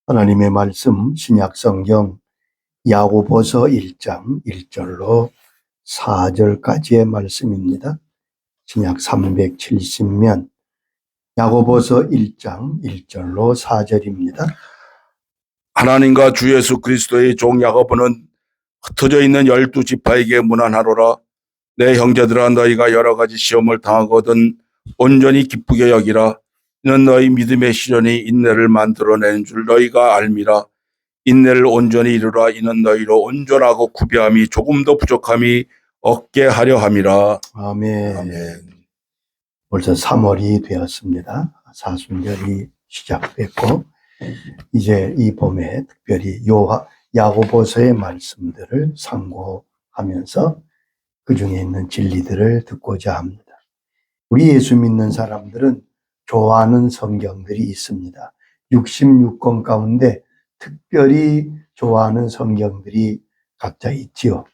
하나님의 말씀 신약성경 야고보서 1장 1절로 4절까지의 말씀입니다. 신약 370면 야고보서 1장 1절로 4절입니다. 하나님과 주 예수 그리스도의 종 야고보는 흩어져 있는 12지파에게 문안하노라. 내 형제들아, 너희가 여러 가지 시험을 당하거든 온전히 기쁘게 여기라. 이는 너희 믿음의 시련이 인내를 만들어내는 줄 너희가 알미라. 인내를 온전히 이루라. 이는 너희로 온전하고 구비함이 조금도 부족함이 없게 하려 함이라. 아멘. 아멘. 벌써 3월이 되었습니다. 사순절이 시작됐고 이제 이 봄에 특별히 야고보서의 말씀들을 상고하면서 그 중에 있는 진리들을 듣고자 합니다. 우리 예수 믿는 사람들은 좋아하는 성경들이 있습니다. 66권 가운데 특별히 좋아하는 성경들이 각자 있지요.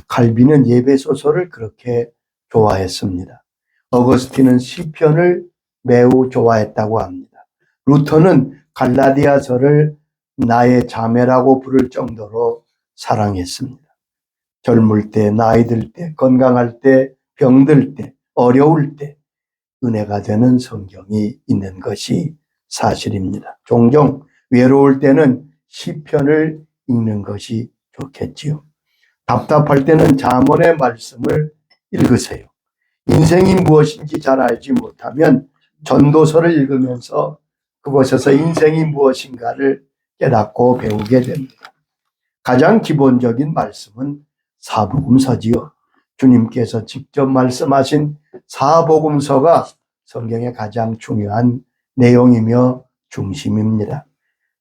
칼빈은 예배소서를 그렇게 좋아했습니다. 어거스틴은 시편을 매우 좋아했다고 합니다. 루터는 갈라디아서를 나의 자매라고 부를 정도로 사랑했습니다. 젊을 때, 나이 들 때, 건강할 때, 병들 때, 어려울 때 은혜가 되는 성경이 있는 것이 사실입니다. 종종 외로울 때는 시편을 읽는 것이 좋겠지요. 답답할 때는 잠언의 말씀을 읽으세요. 인생이 무엇인지 잘 알지 못하면 전도서를 읽으면서 그곳에서 인생이 무엇인가를 깨닫고 배우게 됩니다. 가장 기본적인 말씀은 사복음서지요. 주님께서 직접 말씀하신 사복음서가 성경의 가장 중요한 내용이며 중심입니다.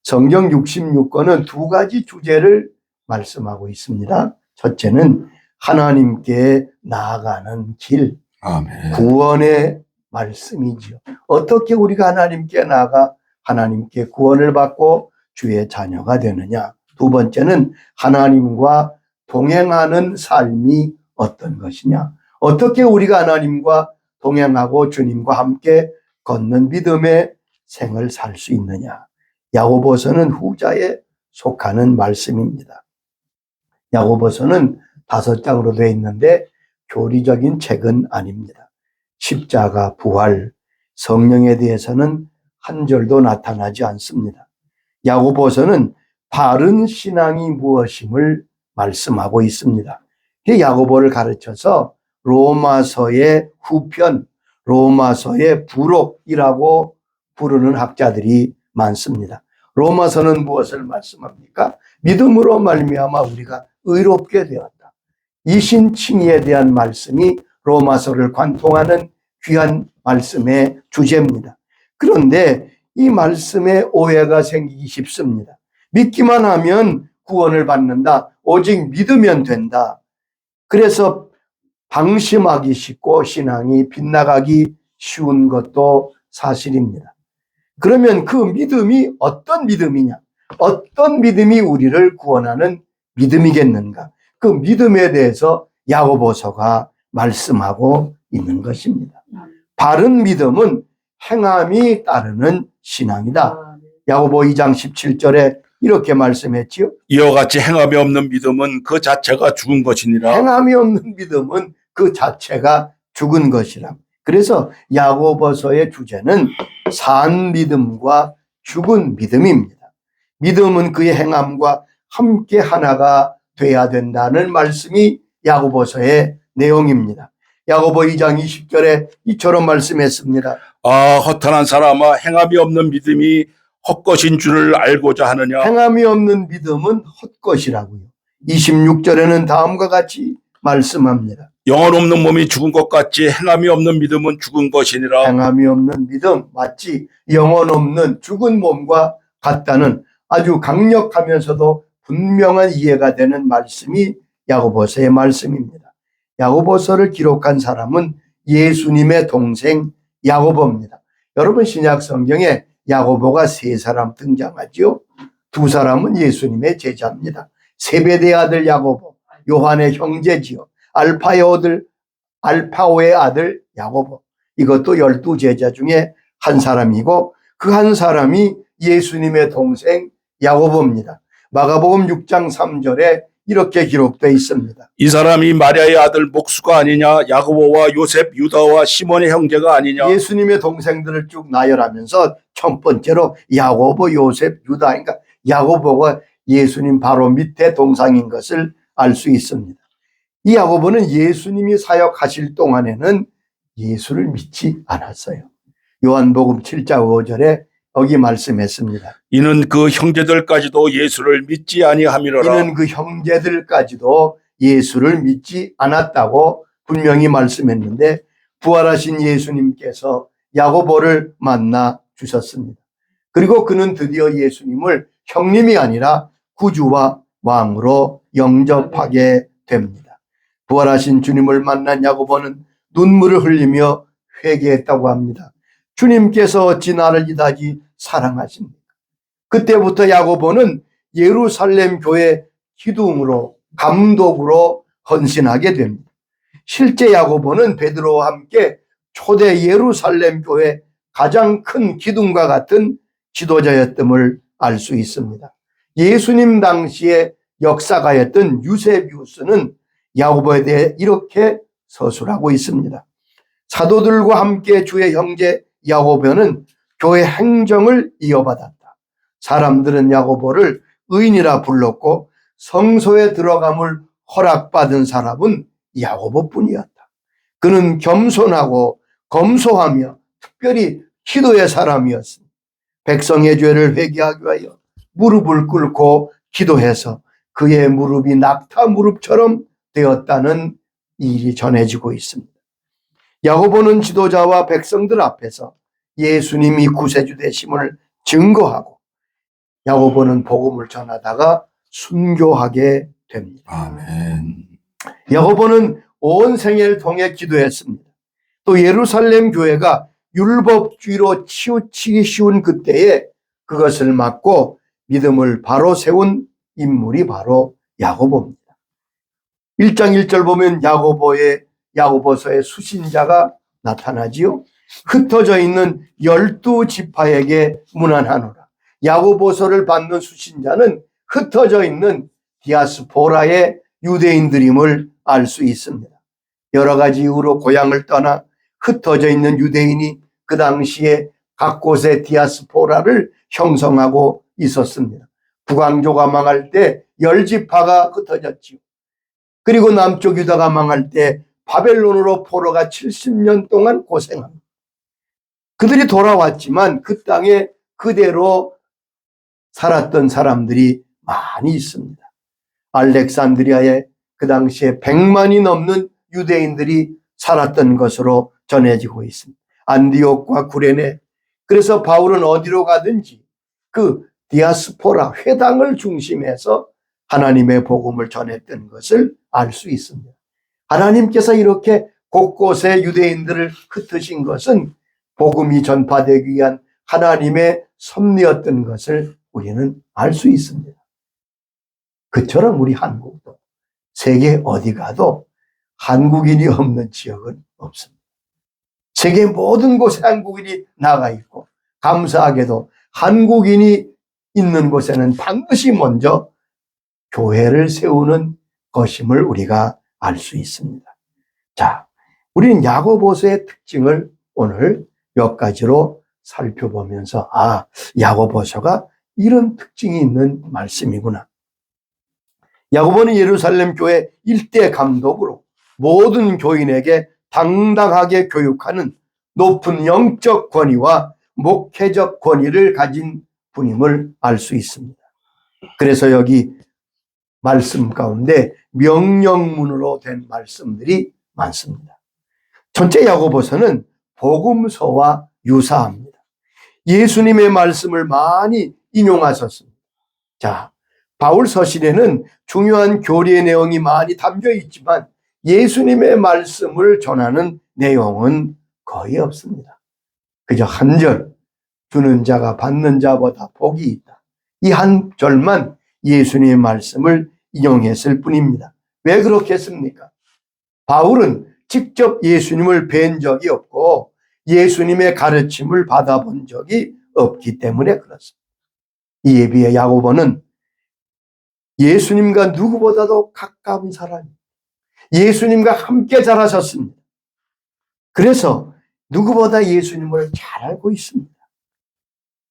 성경 66권은 두 가지 주제를 말씀하고 있습니다. 첫째는 하나님께 나아가는 길, 아멘. 구원의 말씀이지요. 어떻게 우리가 하나님께 나아가 하나님께 구원을 받고 주의 자녀가 되느냐. 두 번째는 하나님과 동행하는 삶이 어떤 것이냐. 어떻게 우리가 하나님과 동행하고 주님과 함께 걷는 믿음의 생을 살 수 있느냐. 야고보서는 후자에 속하는 말씀입니다. 야고보서는 5장으로 되어 있는데 교리적인 책은 아닙니다. 십자가, 부활, 성령에 대해서는 한 절도 나타나지 않습니다. 야고보서는 바른 신앙이 무엇임을 말씀하고 있습니다. 야고보를 가르쳐서 로마서의 후편, 로마서의 부록이라고 부르는 학자들이 많습니다. 로마서는 무엇을 말씀합니까? 믿음으로 말미암아 우리가 의롭게 되었다. 이신칭의에 대한 말씀이 로마서를 관통하는 귀한 말씀의 주제입니다. 그런데 이 말씀에 오해가 생기기 쉽습니다. 믿기만 하면 구원을 받는다. 오직 믿으면 된다. 그래서 방심하기 쉽고 신앙이 빗나가기 쉬운 것도 사실입니다. 그러면 그 믿음이 어떤 믿음이냐? 어떤 믿음이 우리를 구원하는 믿음이겠는가? 그 믿음에 대해서 야고보서가 말씀하고 있는 것입니다. 바른 믿음은 행함이 따르는 신앙이다. 야고보 2장 17절에 이렇게 말씀했지요. 이와 같이 행함이 없는 믿음은 그 자체가 죽은 것이니라. 행함이 없는 믿음은 그 자체가 죽은 것이라. 그래서 야고보서의 주제는 산 믿음과 죽은 믿음입니다. 믿음은 그의 행함과 함께 하나가 돼야 된다는 말씀이 야고보서의 내용입니다. 야고보 2장 20절에 이처럼 말씀했습니다. 아, 허탄한 사람아, 행함이 없는 믿음이 헛것인 줄을 알고자 하느냐. 행함이 없는 믿음은 헛것이라고요. 26절에는 다음과 같이 말씀합니다. 영혼 없는 몸이 죽은 것 같이 행함이 없는 믿음은 죽은 것이니라. 행함이 없는 믿음 마치 영혼 없는 죽은 몸과 같다는 아주 강력하면서도 분명한 이해가 되는 말씀이 야고보서의 말씀입니다. 야고보서를 기록한 사람은 예수님의 동생 야고보입니다. 여러분 신약 성경에 야고보가 3사람 등장하죠. 2사람은 예수님의 제자입니다. 세베대의 아들 야고보, 요한의 형제지요. 알파오의 아들 야고보. 이것도 12제자 중에 한 사람이고 그 한 사람이 예수님의 동생 야고보입니다. 마가복음 6장 3절에 이렇게 기록되어 있습니다. 이 사람이 마리아의 아들 목수가 아니냐? 야고보와 요셉, 유다와 시몬의 형제가 아니냐? 예수님의 동생들을 쭉 나열하면서 첫 번째로 야고보, 요셉, 유다, 그러니까 야고보가 예수님 바로 밑에 동상인 것을 알 수 있습니다. 이 야고보는 예수님이 사역하실 동안에는 예수를 믿지 않았어요. 요한복음 7장 5절에 여기 말씀했습니다. 이는 그 형제들까지도 예수를 믿지 아니함이로라. 이는 그 형제들까지도 예수를 믿지 않았다고 분명히 말씀했는데 부활하신 예수님께서 야고보를 만나 주셨습니다. 그리고 그는 드디어 예수님을 형님이 아니라 구주와 왕으로 영접하게 됩니다. 부활하신 주님을 만난 야고보는 눈물을 흘리며 회개했다고 합니다. 주님께서 어찌 나를 이다지 사랑하십니까? 그때부터 야고보는 예루살렘 교회 기둥으로 감독으로 헌신하게 됩니다. 실제 야고보는 베드로와 함께 초대 예루살렘 교회 가장 큰 기둥과 같은 지도자였음을 알 수 있습니다. 예수님 당시에 역사가였던 유세비우스는 야고보에 대해 이렇게 서술하고 있습니다. 사도들과 함께 주의 형제 야고보는 교회 행정을 이어받았다. 사람들은 야고보를 의인이라 불렀고 성소에 들어감을 허락받은 사람은 야고보뿐이었다. 그는 겸손하고 검소하며 특별히 기도의 사람이었습니다. 백성의 죄를 회개하기 위하여 무릎을 꿇고 기도해서 그의 무릎이 낙타 무릎처럼 되었다는 일이 전해지고 있습니다. 야고보는 지도자와 백성들 앞에서 예수님이 구세주 되심을 증거하고 야고보는 복음을 전하다가 순교하게 됩니다. 아멘. 야고보는 온 생애를 통해 기도했습니다. 또 예루살렘 교회가 율법주의로 치우치기 쉬운 그때에 그것을 막고 믿음을 바로 세운 인물이 바로 야고보입니다. 1장 1절 보면 야고보서의 수신자가 나타나지요. 흩어져 있는 12지파에게 문안하노라. 야고보서를 받는 수신자는 흩어져 있는 디아스포라의 유대인들임을 알 수 있습니다. 여러 가지 이유로 고향을 떠나 흩어져 있는 유대인이 그 당시에 각 곳의 디아스포라를 형성하고 있었습니다. 북왕조가 망할 때 10지파가 흩어졌지요. 그리고 남쪽 유다가 망할 때 바벨론으로 포로가 70년 동안 고생합니다. 그들이 돌아왔지만 그 땅에 그대로 살았던 사람들이 많이 있습니다. 알렉산드리아에 그 당시에 100만이 넘는 유대인들이 살았던 것으로 전해지고 있습니다. 안디옥과 구레네. 그래서 바울은 어디로 가든지 그 디아스포라 회당을 중심해서 하나님의 복음을 전했던 것을 알 수 있습니다. 하나님께서 이렇게 곳곳에 유대인들을 흩으신 것은 복음이 전파되기 위한 하나님의 섭리였던 것을 우리는 알 수 있습니다. 그처럼 우리 한국도 세계 어디 가도 한국인이 없는 지역은 없습니다. 세계 모든 곳에 한국인이 나가 있고 감사하게도 한국인이 있는 곳에는 반드시 먼저 교회를 세우는 것임을 우리가 알 수 있습니다. 자, 우리는 야고보서의 특징을 오늘 몇 가지로 살펴보면서 야고보서가 이런 특징이 있는 말씀이구나. 야고보는 예루살렘 교회 일대 감독으로 모든 교인에게 당당하게 교육하는 높은 영적 권위와 목회적 권위를 가진 분임을 알 수 있습니다. 그래서 여기 말씀 가운데 명령문으로 된 말씀들이 많습니다. 전체 야고보서는 복음서와 유사합니다. 예수님의 말씀을 많이 인용하셨습니다. 자, 바울 서신에는 중요한 교리의 내용이 많이 담겨 있지만 예수님의 말씀을 전하는 내용은 거의 없습니다. 그저 한 절, 주는 자가 받는 자보다 복이 있다. 이 한 절만 예수님의 말씀을 인용했을 뿐입니다. 왜 그렇겠습니까? 바울은 직접 예수님을 뵌 적이 없고 예수님의 가르침을 받아본 적이 없기 때문에 그렇습니다. 이에 비해 야고보는 예수님과 누구보다도 가까운 사람입니다. 예수님과 함께 자라셨습니다. 그래서 누구보다 예수님을 잘 알고 있습니다.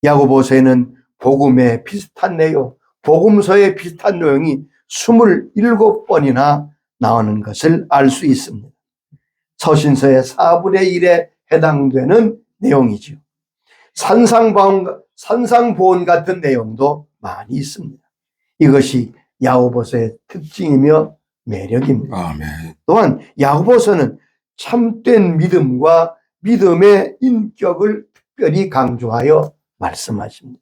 야고보서에는 복음에 비슷한 내용, 복음서에 비슷한 내용이 27번이나 나오는 것을 알 수 있습니다. 서신서의 4분의 1에 해당되는 내용이죠. 산상보원 같은 내용도 많이 있습니다. 이것이 야고보서의 특징이며 매력입니다. 아멘. 또한 야고보서는 참된 믿음과 믿음의 인격을 특별히 강조하여 말씀하십니다.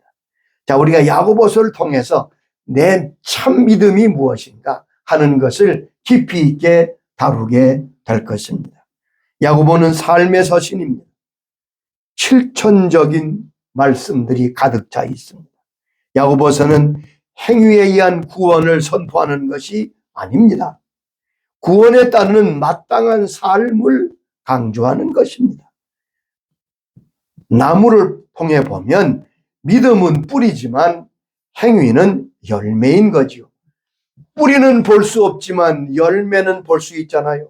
자, 우리가 야고보서를 통해서 내 참 믿음이 무엇인가 하는 것을 깊이 있게 다루게 될 것입니다. 야고보는 삶의 서신입니다. 실천적인 말씀들이 가득 차 있습니다. 야고보서는 행위에 의한 구원을 선포하는 것이 아닙니다. 구원에 따르는 마땅한 삶을 강조하는 것입니다. 나무를 통해 보면 믿음은 뿌리지만 행위는 열매인 거지요. 뿌리는 볼 수 없지만 열매는 볼 수 있잖아요.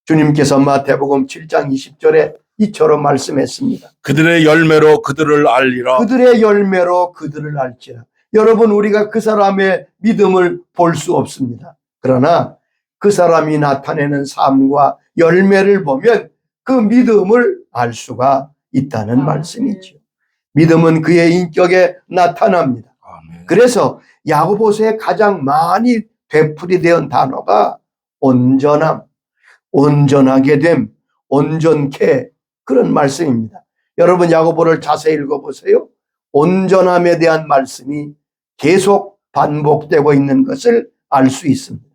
주님께서 마태복음 7장 20절에 이처럼 말씀했습니다. 그들의 열매로 그들을 알리라. 그들의 열매로 그들을 알지라. 여러분, 우리가 그 사람의 믿음을 볼 수 없습니다. 그러나 그 사람이 나타내는 삶과 열매를 보면 그 믿음을 알 수가 있다는 말씀이죠. 믿음은 그의 인격에 나타납니다. 아멘. 그래서 야고보서에 가장 많이 되풀이된 단어가 온전함, 온전하게 됨, 온전케, 그런 말씀입니다. 여러분, 야고보를 자세히 읽어보세요. 온전함에 대한 말씀이 계속 반복되고 있는 것을 알 수 있습니다.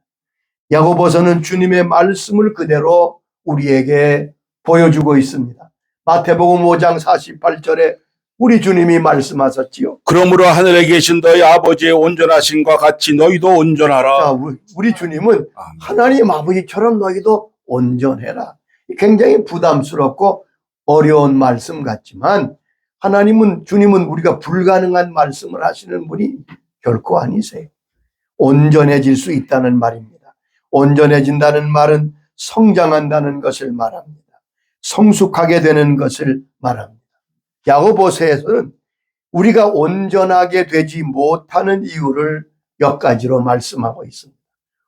야고보서는 주님의 말씀을 그대로 우리에게 보여주고 있습니다. 마태복음 5장 48절에 우리 주님이 말씀하셨지요. 그러므로 하늘에 계신 너희 아버지의 온전하심과 같이 너희도 온전하라. 자, 우리 주님은 아멘. 하나님 아버지처럼 너희도 온전해라. 굉장히 부담스럽고 어려운 말씀 같지만 주님은 우리가 불가능한 말씀을 하시는 분이 결코 아니세요. 온전해질 수 있다는 말입니다. 온전해진다는 말은 성장한다는 것을 말합니다. 성숙하게 되는 것을 말합니다. 야고보서에서는 우리가 온전하게 되지 못하는 이유를 몇 가지로 말씀하고 있습니다.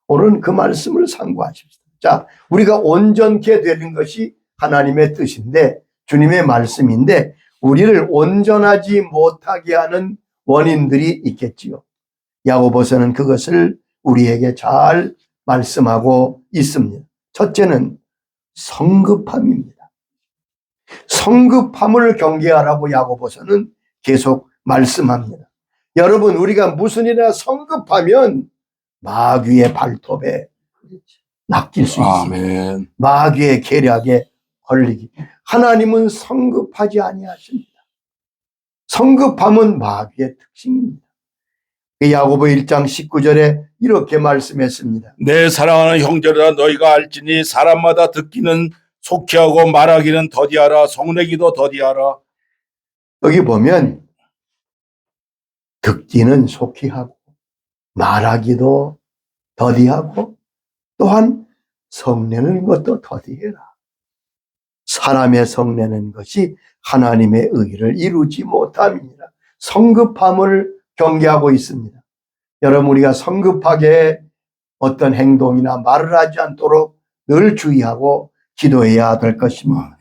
오늘은 그 말씀을 상고하십시오. 자, 우리가 온전케 되는 것이 하나님의 뜻인데, 주님의 말씀인데, 우리를 온전하지 못하게 하는 원인들이 있겠지요. 야고보서는 그것을 우리에게 잘 말씀하고 있습니다. 첫째는 성급함입니다. 성급함을 경계하라고 야고보서는 계속 말씀합니다. 여러분, 우리가 무슨 일이나 성급하면 마귀의 발톱에 낚일 수 있습니다. 아멘. 마귀의 계략에 걸리기. 하나님은 성급하지 아니하십니다. 성급함은 마귀의 특징입니다. 야고보 1장 19절에 이렇게 말씀했습니다. 내 사랑하는 형제들아 너희가 알지니 사람마다 듣기는 속히 하고 말하기는 더디하라. 성내기도 더디하라. 여기 보면 듣기는 속히 하고 말하기도 더디하고 또한 성내는 것도 더디해라. 사람의 성내는 것이 하나님의 의를 이루지 못함이니라. 성급함을 경계하고 있습니다. 여러분, 우리가 성급하게 어떤 행동이나 말을 하지 않도록 늘 주의하고 기도해야 될 것입니다.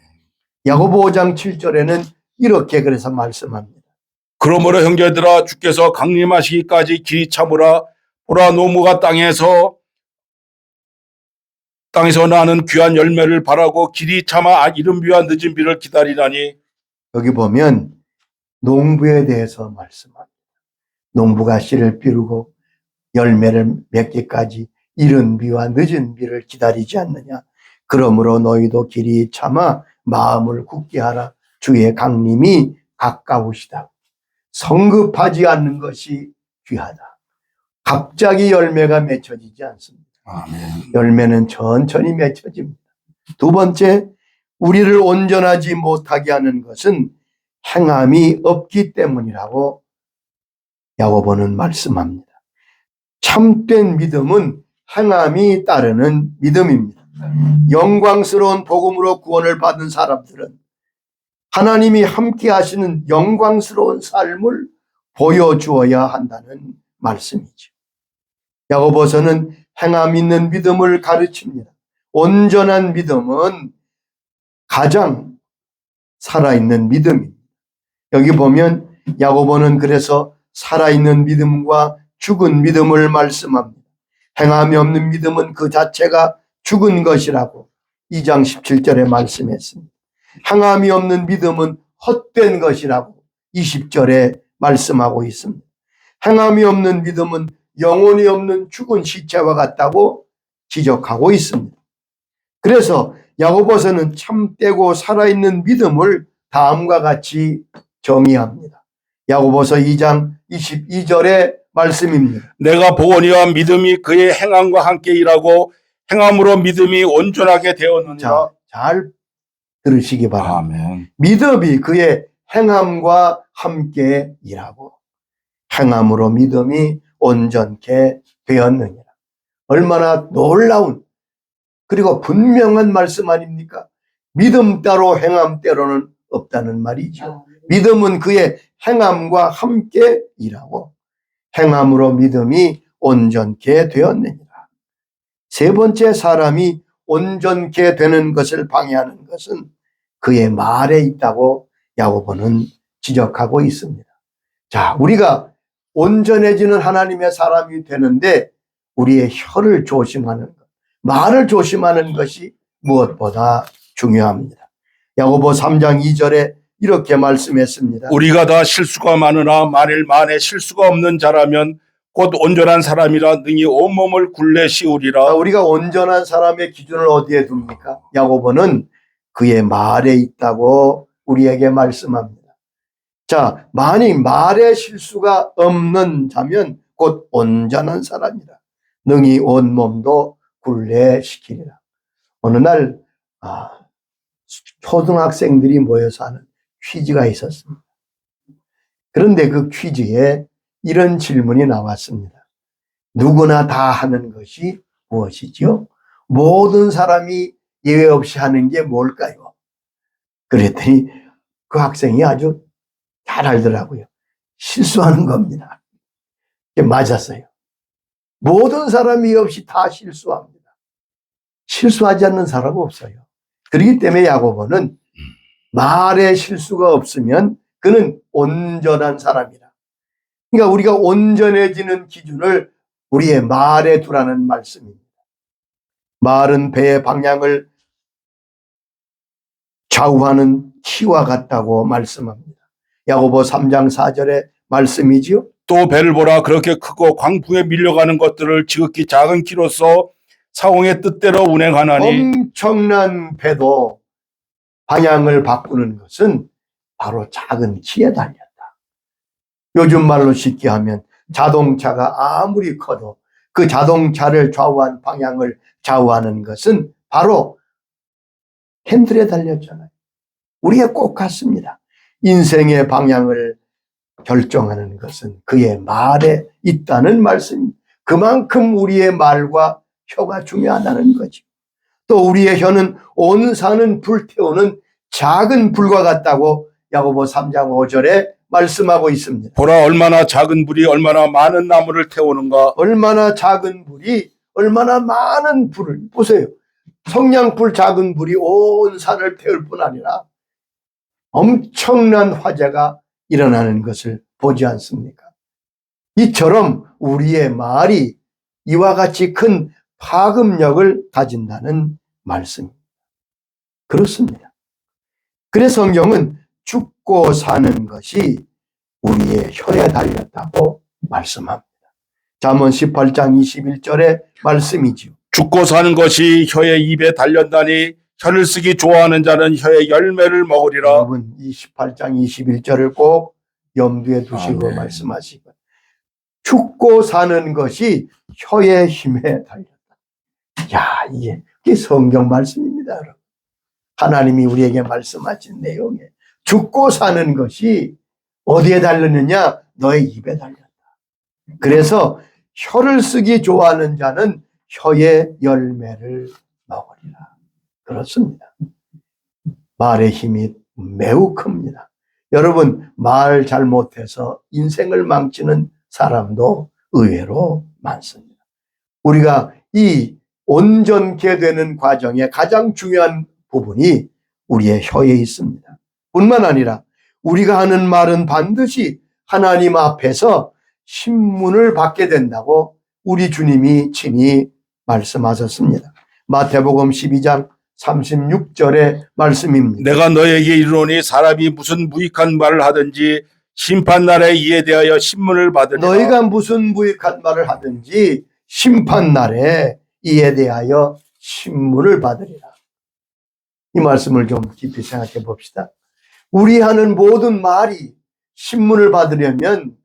야고보 5장 7절에는 이렇게 그래서 말씀합니다. 그러므로 형제들아 주께서 강림하시기까지 길이 참으라. 보라 노무가 땅에서 나는 귀한 열매를 바라고 길이 참아 이른 비와 늦은 비를 기다리라니. 여기 보면 농부에 대해서 말씀합니다. 농부가 씨를 삐르고 열매를 맺기까지 이른 비와 늦은 비를 기다리지 않느냐. 그러므로 너희도 길이 참아 마음을 굳게 하라. 주의 강림이 가까우시다. 성급하지 않는 것이 귀하다. 갑자기 열매가 맺혀지지 않습니다. 아멘. 열매는 천천히 맺혀집니다. 두 번째, 우리를 온전하지 못하게 하는 것은 행함이 없기 때문이라고 야고보는 말씀합니다. 참된 믿음은 행함이 따르는 믿음입니다. 영광스러운 복음으로 구원을 받은 사람들은 하나님이 함께 하시는 영광스러운 삶을 보여주어야 한다는 말씀이죠. 야고보서는 행함 있는 믿음을 가르칩니다. 온전한 믿음은 가장 살아있는 믿음입니다. 여기 보면 야고보는 그래서 살아있는 믿음과 죽은 믿음을 말씀합니다. 행함이 없는 믿음은 그 자체가 죽은 것이라고 2장 17절에 말씀했습니다. 행함이 없는 믿음은 헛된 것이라고 20절에 말씀하고 있습니다. 행함이 없는 믿음은 영혼이 없는 죽은 시체와 같다고 지적하고 있습니다. 그래서 야고보서는 참되고 살아있는 믿음을 다음과 같이 정의합니다. 야고보서 2장 22절의 말씀입니다. 내가 보거니와 믿음이 그의 행함과 함께 일하고 행함으로 믿음이 온전하게 되었느니라. 자, 잘 들으시기 바랍니다. 아멘. 믿음이 그의 행함과 함께 일하고 행함으로 믿음이 온전케 되었느니라. 얼마나 놀라운 그리고 분명한 말씀 아닙니까? 믿음 따로 행함 때로는 없다는 말이죠. 믿음은 그의 행함과 함께 일하고 행함으로 믿음이 온전케 되었느니라. 세 번째, 사람이 온전케 되는 것을 방해하는 것은 그의 말에 있다고 야고보는 지적하고 있습니다. 자, 우리가 온전해지는 하나님의 사람이 되는데 우리의 혀를 조심하는 것, 말을 조심하는 것이 무엇보다 중요합니다. 야고보 3장 2절에 이렇게 말씀했습니다. 우리가 다 실수가 많으나 만일 만에 실수가 없는 자라면 곧 온전한 사람이라 능히 온몸을 굴레 씌우리라. 우리가 온전한 사람의 기준을 어디에 둡니까? 야고보는 그의 말에 있다고 우리에게 말씀합니다. 자, 만일 말에 실수가 없는 자면 곧 온전한 사람이라 능히 온몸도 굴레시키리라. 어느 날 초등학생들이 모여서 하는 퀴즈가 있었습니다. 그런데 그 퀴즈에 이런 질문이 나왔습니다. 누구나 다 하는 것이 무엇이죠? 모든 사람이 예외 없이 하는 게 뭘까요? 그랬더니 그 학생이 아주 잘 알더라고요. 실수하는 겁니다. 이게 맞았어요. 모든 사람이 없이 다 실수합니다. 실수하지 않는 사람은 없어요. 그렇기 때문에 야고보는 말에 실수가 없으면 그는 온전한 사람이라. 그러니까 우리가 온전해지는 기준을 우리의 말에 두라는 말씀입니다. 말은 배의 방향을 좌우하는 키와 같다고 말씀합니다. 야고보 3장 4절의 말씀이지요. 또 배를 보라. 그렇게 크고 광풍에 밀려가는 것들을 지극히 작은 키로서 사공의 뜻대로 운행하나니. 엄청난 배도 방향을 바꾸는 것은 바로 작은 키에 달렸다. 요즘 말로 쉽게 하면 자동차가 아무리 커도 그 자동차를 좌우한 방향을 좌우하는 것은 바로 핸들에 달렸잖아요. 우리가 꼭 같습니다. 인생의 방향을 결정하는 것은 그의 말에 있다는 말씀입니다. 그만큼 우리의 말과 혀가 중요하다는 거죠. 또 우리의 혀는 온 산은 불태우는 작은 불과 같다고 야고보 3장 5절에 말씀하고 있습니다. 보라, 얼마나 작은 불이 얼마나 많은 나무를 태우는가. 얼마나 작은 불이 얼마나 많은 불을 보세요. 성냥불 작은 불이 온 산을 태울 뿐 아니라 엄청난 화재가 일어나는 것을 보지 않습니까? 이처럼 우리의 말이 이와 같이 큰 파급력을 가진다는 말씀입니다. 그렇습니다. 그래서 성경은 죽고 사는 것이 우리의 혀에 달렸다고 말씀합니다. 잠언 18장 21절의 말씀이지요. 죽고 사는 것이 혀의 입에 달렸다니 혀를 쓰기 좋아하는 자는 혀의 열매를 먹으리라. 여러분 이 18장 21절을 꼭 염두에 두시고 아멘. 말씀하시고, 죽고 사는 것이 혀의 힘에 달렸다. 야, 이게 성경 말씀입니다, 여러분. 하나님이 우리에게 말씀하신 내용에 죽고 사는 것이 어디에 달렸느냐? 너의 입에 달렸다. 그래서 혀를 쓰기 좋아하는 자는 혀의 열매를 먹으리라. 그렇습니다. 말의 힘이 매우 큽니다. 여러분, 말 잘못해서 인생을 망치는 사람도 의외로 많습니다. 우리가 이 온전케 되는 과정의 가장 중요한 부분이 우리의 혀에 있습니다. 뿐만 아니라 우리가 하는 말은 반드시 하나님 앞에서 신문을 받게 된다고 우리 주님이 친히 말씀하셨습니다. 마태복음 12장 36절의 말씀입니다. 내가 너에게 이르노니 사람이 무슨 무익한 말을 하든지 심판날에 이에 대하여 신문을 받으리라. 너희가 무슨 무익한 말을 하든지 심판날에 이에 대하여 신문을 받으리라. 이 말씀을 좀 깊이 생각해 봅시다. 우리 하는 모든 말이 신문을 받으려면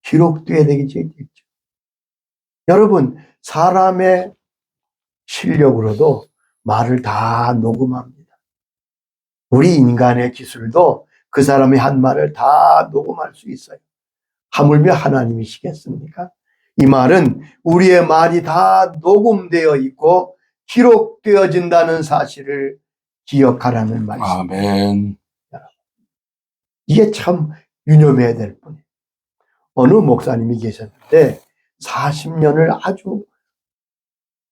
기록돼야 되겠죠. 여러분, 사람의 실력으로도 말을 다 녹음합니다. 우리 인간의 기술도 그 사람이 한 말을 다 녹음할 수 있어요. 하물며 하나님이시겠습니까? 이 말은 우리의 말이 다 녹음되어 있고 기록되어진다는 사실을 기억하라는 말씀입니다. 아멘. 이게 참 유념해야 될 뿐이에요. 어느 목사님이 계셨는데 40년을 아주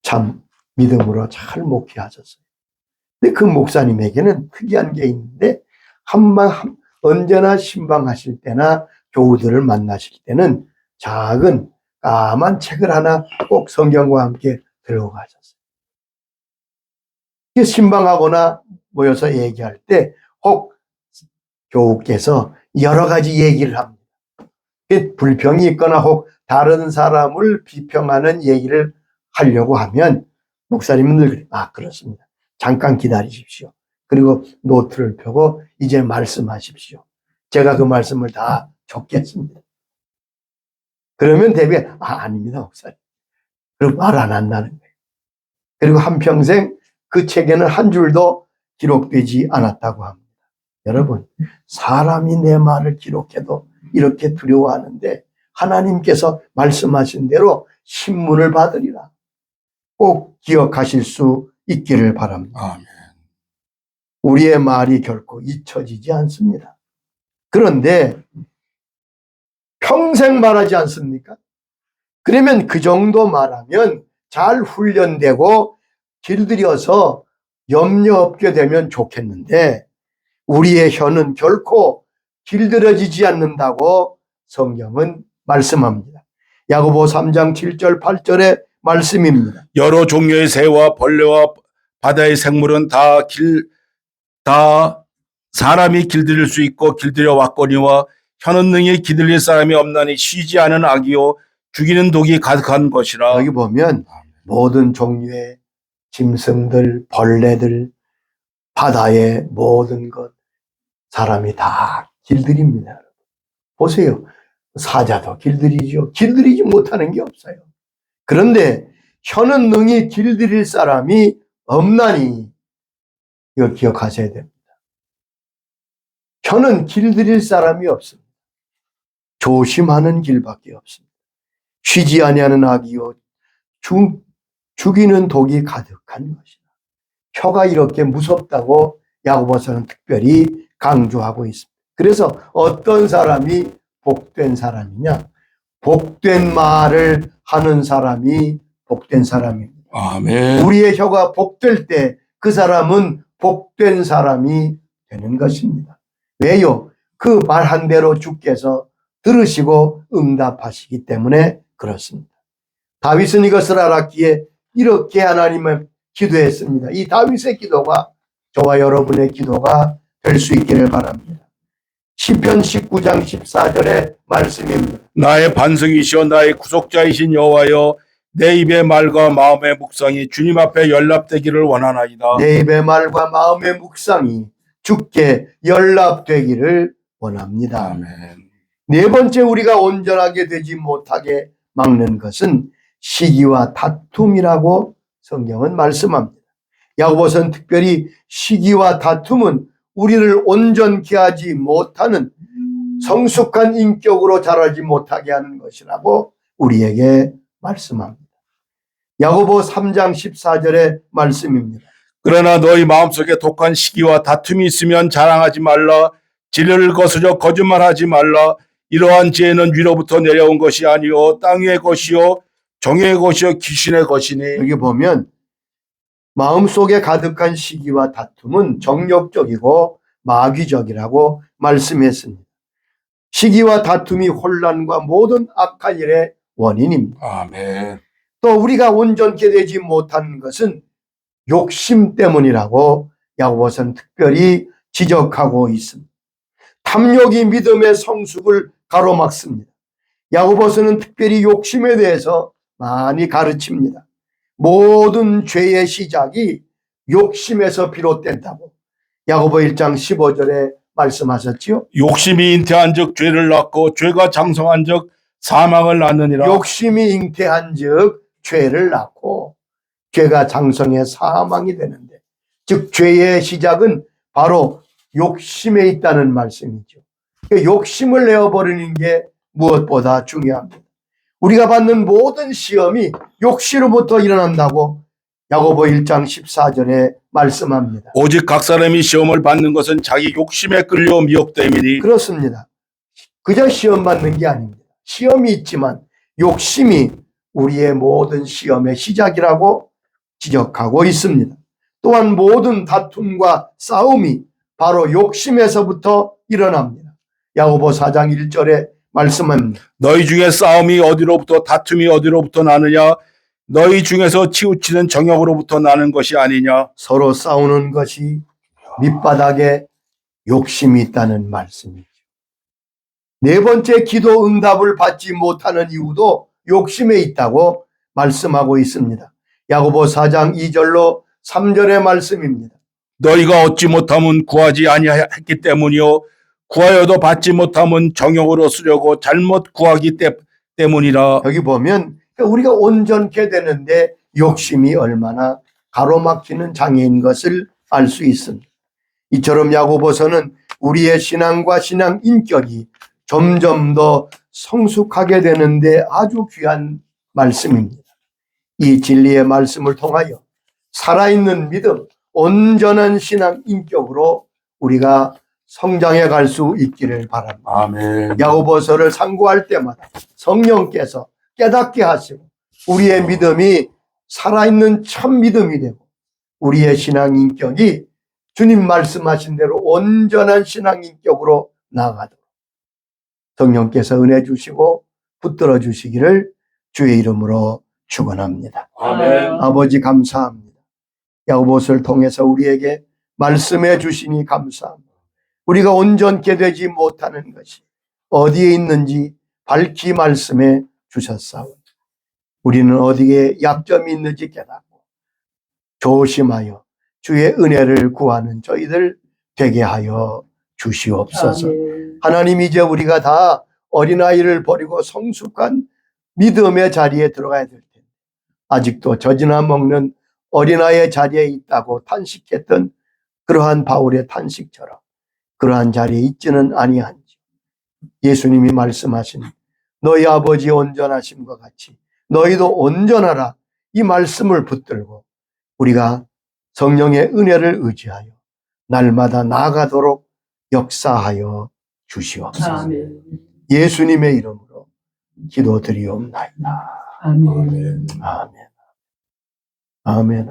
참 믿음으로 잘 목회하셨어요. 근데 그 목사님에게는 특이한 게 있는데 언제나 신방하실 때나 교우들을 만나실 때는 작은 까만 책을 하나 꼭 성경과 함께 들고 가셨어요. 신방하거나 모여서 얘기할 때 혹 교우께서 여러 가지 얘기를 합니다. 불평이 있거나 혹 다른 사람을 비평하는 얘기를 하려고 하면 목사님은 늘 그래요. 그렇습니다. 잠깐 기다리십시오. 그리고 노트를 펴고 이제 말씀하십시오. 제가 그 말씀을 다 적겠습니다. 그러면 대개 아닙니다, 목사님. 그럼 말 안 한다는 거예요. 그리고 한평생 그 책에는 한 줄도 기록되지 않았다고 합니다. 여러분, 사람이 내 말을 기록해도 이렇게 두려워하는데 하나님께서 말씀하신 대로 신문을 받으리라. 꼭 기억하실 수 있기를 바랍니다. 아멘. 우리의 말이 결코 잊혀지지 않습니다. 그런데 평생 말하지 않습니까? 그러면 그 정도 말하면 잘 훈련되고 길들여서 염려 없게 되면 좋겠는데 우리의 혀는 결코 길들여지지 않는다고 성경은 말씀합니다. 야고보 3장 7절 8절의 말씀입니다. 여러 종류의 새와 벌레와 바다의 생물은 다 사람이 길들일 수 있고 길들여 왔거니와 혀는 능히 길들일 사람이 없나니 쉬지 않은 악이요 죽이는 독이 가득한 것이라. 여기 보면 모든 종류의 짐승들, 벌레들, 바다의 모든 것 사람이 다 길들입니다. 보세요. 사자도 길들이죠. 길들이지 못하는 게 없어요. 그런데 혀는 능히 길들일 사람이 없나니 이거 기억하셔야 됩니다. 혀는 길들일 사람이 없습니다. 조심하는 길밖에 없습니다. 쉬지 아니하는 악이요 죽이는 독이 가득한 것이다. 혀가 이렇게 무섭다고 야고보서는 특별히 강조하고 있습니다. 그래서 어떤 사람이 복된 사람이냐? 복된 말을 하는 사람이 복된 사람입니다. 아멘. 우리의 혀가 복될 때 그 사람은 복된 사람이 되는 것입니다. 왜요? 그 말한 대로 주께서 들으시고 응답하시기 때문에 그렇습니다. 다윗은 이것을 알았기에 이렇게 하나님을 기도했습니다. 이 다윗의 기도가 저와 여러분의 기도가 될 수 있기를 바랍니다. 시편 19장 14절의 말씀입니다. 나의 반석이시여 나의 구속자이신 여호와여 내 입의 말과 마음의 묵상이 주님 앞에 연락되기를 원하나이다. 내 입의 말과 마음의 묵상이 주께 연락되기를 원합니다. 아멘. 네 번째 우리가 온전하게 되지 못하게 막는 것은 시기와 다툼이라고 성경은 말씀합니다. 야고보서는 특별히 시기와 다툼은 우리를 온전케 하지 못하는 성숙한 인격으로 자라지 못하게 하는 것이라고 우리에게 말씀합니다. 야고보 3장 14절의 말씀입니다. 그러나 너희 마음속에 독한 시기와 다툼이 있으면 자랑하지 말라. 진리를 거스려 거짓말하지 말라. 이러한 지혜는 위로부터 내려온 것이 아니요 땅의 것이요 정의 것이요 귀신의 것이니. 여기 보면 마음속에 가득한 시기와 다툼은 정욕적이고 마귀적이라고 말씀했습니다. 시기와 다툼이 혼란과 모든 악한 일의 원인입니다. 아멘. 또 우리가 온전케 되지 못한 것은 욕심 때문이라고 야고보서는 특별히 지적하고 있습니다. 탐욕이 믿음의 성숙을 가로막습니다. 야고보서는 특별히 욕심에 대해서 많이 가르칩니다. 모든 죄의 시작이 욕심에서 비롯된다고 야고보 1장 15절에 말씀하셨지요. 욕심이 잉태한 즉 죄를 낳고 죄가 장성한 즉 사망을 낳느니라. 욕심이 잉태한 즉 죄를 낳고 죄가 장성해 사망이 되는데, 즉 죄의 시작은 바로 욕심에 있다는 말씀이죠. 욕심을 내어버리는 게 무엇보다 중요합니다. 우리가 받는 모든 시험이 욕심으로부터 일어난다고 야고보 1장 14절에 말씀합니다. 오직 각 사람이 시험을 받는 것은 자기 욕심에 끌려 미혹됨이니. 그렇습니다. 그저 시험 받는 게 아닙니다. 시험이 있지만 욕심이 우리의 모든 시험의 시작이라고 지적하고 있습니다. 또한 모든 다툼과 싸움이 바로 욕심에서부터 일어납니다. 야고보 4장 1절에 말씀합니다. 너희 중에 싸움이 어디로부터 다툼이 어디로부터 나느냐. 너희 중에서 치우치는 정욕으로부터 나는 것이 아니냐. 서로 싸우는 것이 밑바닥에 욕심이 있다는 말씀이죠. 네 번째, 기도 응답을 받지 못하는 이유도 욕심에 있다고 말씀하고 있습니다. 야고보 4장 2절로 3절의 말씀입니다. 너희가 얻지 못함은 구하지 아니했기 때문이요 구하여도 받지 못함은 정욕으로 쓰려고 잘못 구하기 때문이라. 여기 보면 우리가 온전케 되는데 욕심이 얼마나 가로막히는 장애인 것을 알 수 있습니다. 이처럼 야고보서는 우리의 신앙과 신앙 인격이 점점 더 성숙하게 되는데 아주 귀한 말씀입니다. 이 진리의 말씀을 통하여 살아있는 믿음, 온전한 신앙 인격으로 우리가 성장해 갈 수 있기를 바랍니다. 아멘. 야고보서를 상고할 때마다 성령께서 깨닫게 하시고 우리의 믿음이 살아있는 참 믿음이 되고 우리의 신앙 인격이 주님 말씀하신 대로 온전한 신앙 인격으로 나아가도록 성령께서 은혜 주시고 붙들어 주시기를 주의 이름으로 축원합니다. 아멘. 아버지 감사합니다. 야고보서를 통해서 우리에게 말씀해 주시니 감사합니다. 우리가 온전케 되지 못하는 것이 어디에 있는지 밝히 말씀해 주셨사오니 우리는 어디에 약점이 있는지 깨닫고 조심하여 주의 은혜를 구하는 저희들 되게 하여 주시옵소서. 하나님, 이제 우리가 다 어린아이를 버리고 성숙한 믿음의 자리에 들어가야 될 텐데 아직도 젖이나 먹는 어린아이의 자리에 있다고 탄식했던 그러한 바울의 탄식처럼 그러한 자리에 있지는 아니한지 예수님이 말씀하신 너희 아버지 온전하심과 같이 너희도 온전하라, 이 말씀을 붙들고 우리가 성령의 은혜를 의지하여 날마다 나아가도록 역사하여 주시옵소서. 아멘. 예수님의 이름으로 기도드리옵나이다. 아멘. 아멘. 아멘.